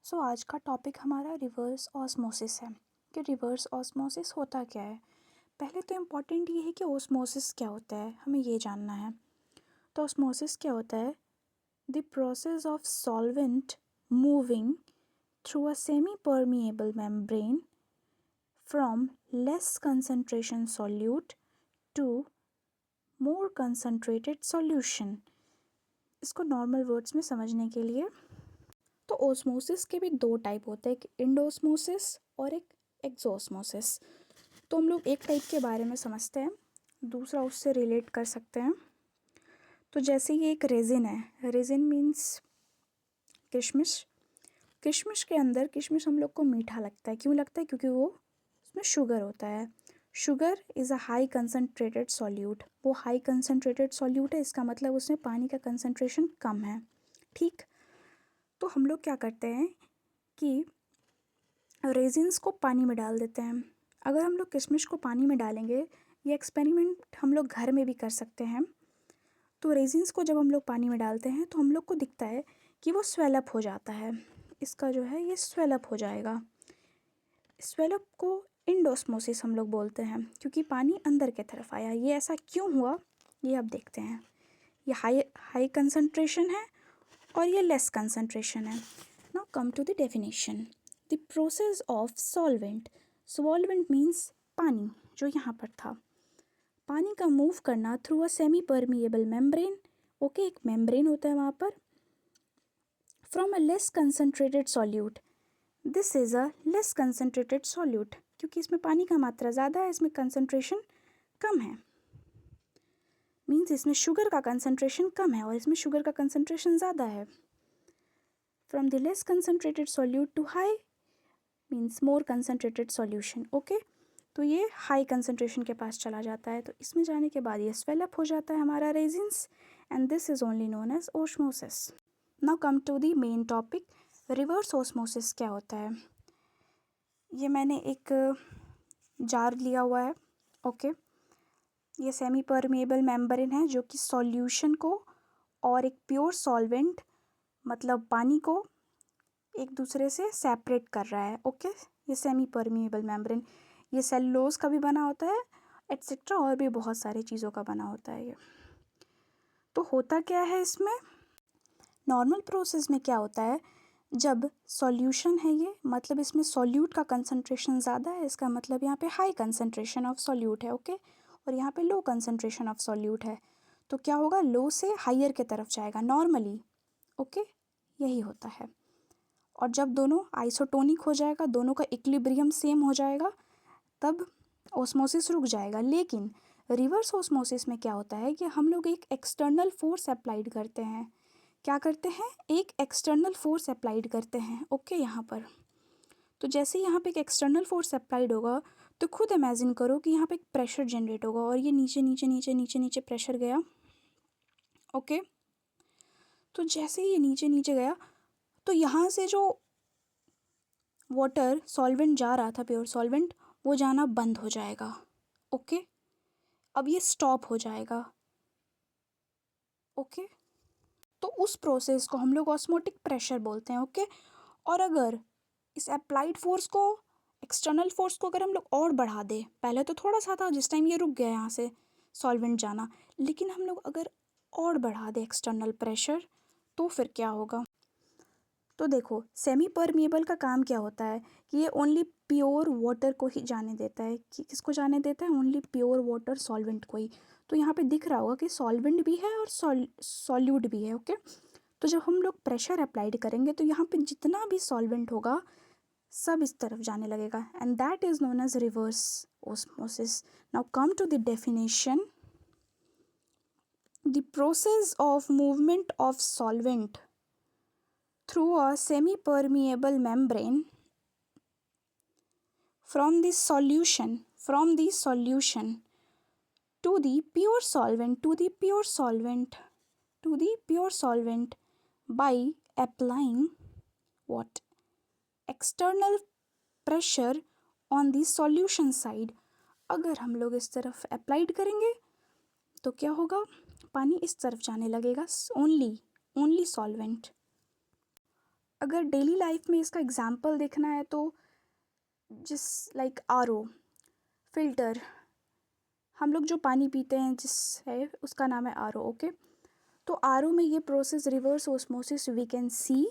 सो आज का टॉपिक हमारा रिवर्स ऑस्मोसिस है कि रिवर्स ऑस्मोसिस होता क्या है। पहले तो इम्पॉर्टेंट ये है कि ऑस्मोसिस क्या होता है, हमें ये जानना है। तो ऑस्मोसिस क्या होता है? The process of solvent moving through a semi permeable membrane from less concentration solute to more concentrated solution. इसको नॉर्मल वर्ड्स में समझने के लिए, तो ओस्मोसिस के भी दो टाइप होते हैं, एक इंडोस्मोसिस और एक एक्सोस्मोसिस। तो हम लोग एक टाइप के बारे में समझते हैं, दूसरा उससे रिलेट कर सकते हैं। तो जैसे ये एक रेजिन है, रेजिन मीन्स किशमिश। किशमिश के अंदर, किशमिश हम लोग को मीठा लगता है, क्यों लगता है? क्योंकि वो उसमें शुगर होता है। Sugar is a high concentrated solute. वो हाई कंसनट्रेटेड सॉल्यूट है, इसका मतलब उसमें पानी का कंसनट्रेशन कम है। ठीक, तो हम लोग क्या करते हैं कि रेजिन्स को पानी में डाल देते हैं। अगर हम लोग किशमिश को पानी में डालेंगे, ये एक्सपेरिमेंट हम लोग घर में भी कर सकते हैं। तो रेजिन्स को जब हम लोग पानी में डालते हैं तो हम लोग को दिखता है कि वो स्वेलअप हो जाता है। इसका जो है ये स्वेलअप हो जाएगा। स्वेलअप को इंडोस्मोसिस हम लोग बोलते हैं, क्योंकि पानी अंदर की तरफ आया। ये ऐसा क्यों हुआ, ये अब देखते हैं। ये हाई कंसंट्रेशन है और ये लेस कंसंट्रेशन है। Now come to the definition. The process of solvent, solvent means पानी, जो यहाँ पर था, पानी का मूव करना through a semi permeable membrane. Okay, एक मेम्ब्रेन होता है वहाँ पर, from a less concentrated solute. This is a less concentrated solute, क्योंकि इसमें पानी का मात्रा ज़्यादा है, इसमें कंसनट्रेशन कम है। मीन्स इसमें शुगर का कंसनट्रेशन कम है और इसमें शुगर का कंसनट्रेशन ज़्यादा है। From the less concentrated solute to high means more concentrated solution. Okay, तो ये हाई कंसनट्रेशन के पास चला जाता है, तो इसमें जाने के बाद ये स्वेलअप हो जाता है हमारा रेजिन्स, and this is only known as osmosis. Now come to the main topic, reverse osmosis क्या होता है। ये मैंने एक जार लिया हुआ है। ओके, ये सेमी परमिएबल मेम्ब्रेन है जो कि सॉल्यूशन को और एक प्योर सॉल्वेंट मतलब पानी को एक दूसरे से सेपरेट कर रहा है। ओके, ये सेमी परमिएबल मेम्ब्रेन, ये सेलुलोज का भी बना होता है एट्सेट्रा, और भी बहुत सारी चीज़ों का बना होता है ये। तो होता क्या है इसमें, नॉर्मल प्रोसेस में क्या होता है, जब सॉल्यूशन है ये, मतलब इसमें सॉल्यूट का कंसंट्रेशन ज़्यादा है, इसका मतलब यहाँ पे हाई कंसंट्रेशन ऑफ सॉल्यूट है। ओके, और यहाँ पे लो कंसंट्रेशन ऑफ सॉल्यूट है, तो क्या होगा, लो से हायर के तरफ जाएगा नॉर्मली। ओके, यही होता है। और जब दोनों आइसोटोनिक हो जाएगा, दोनों का इक्विलिब्रियम सेम हो जाएगा, तब ऑस्मोसिस रुक जाएगा। लेकिन रिवर्स ऑस्मोसिस में क्या होता है कि हम लोग एक एक्सटर्नल फोर्स अप्लाइड करते हैं। क्या करते हैं, एक एक्सटर्नल फोर्स अप्लाइड करते हैं। ओके, यहाँ पर तो जैसे यहाँ पे एक एक्सटर्नल फोर्स अप्लाइड होगा, तो खुद इमेजिन करो कि यहाँ पे एक प्रेशर जनरेट होगा और ये नीचे नीचे नीचे नीचे नीचे प्रेशर गया। ओके, तो जैसे ही ये नीचे नीचे गया, तो यहाँ से जो वाटर सॉल्वेंट जा रहा था, प्योर सॉल्वेंट, वो जाना बंद हो जाएगा। ओके, अब ये स्टॉप हो जाएगा। ओके, तो उस प्रोसेस को हम लोग ऑस्मोटिक प्रेशर बोलते हैं। ओके, और अगर इस अप्लाइड फोर्स को, एक्सटर्नल फोर्स को अगर हम लोग और बढ़ा दें, पहले तो थोड़ा सा था जिस टाइम ये रुक गया यहाँ से सॉल्वेंट जाना, लेकिन हम लोग अगर और बढ़ा दें एक्सटर्नल प्रेशर, तो फिर क्या होगा। तो देखो, सेमी परमिएबल का काम क्या होता है कि ये ओनली प्योर वाटर को ही जाने देता है। कि किसको जाने देता है, ओनली प्योर वाटर सॉल्वेंट को ही। तो यहाँ पे दिख रहा होगा कि सॉल्वेंट भी है और सॉल्यूट भी है। ओके, तो जब हम लोग प्रेशर अप्लाइड करेंगे तो यहाँ पे जितना भी सॉल्वेंट होगा सब इस तरफ जाने लगेगा, and that is known as reverse osmosis. Now come to the definition. The process of movement of solvent through a semi-permeable membrane from the solution to the pure solvent by applying what, external pressure on the solution side। अगर हम लोग इस तरफ applied करेंगे तो क्या होगा, पानी इस तरफ जाने लगेगा, ओनली सॉल्वेंट। अगर डेली लाइफ में इसका एग्जांपल देखना है तो जिस लाइक आरओ फिल्टर, हम लोग जो पानी पीते हैं जिस है उसका नाम है आरओ। ओके, तो आरओ में ये process reverse osmosis we can C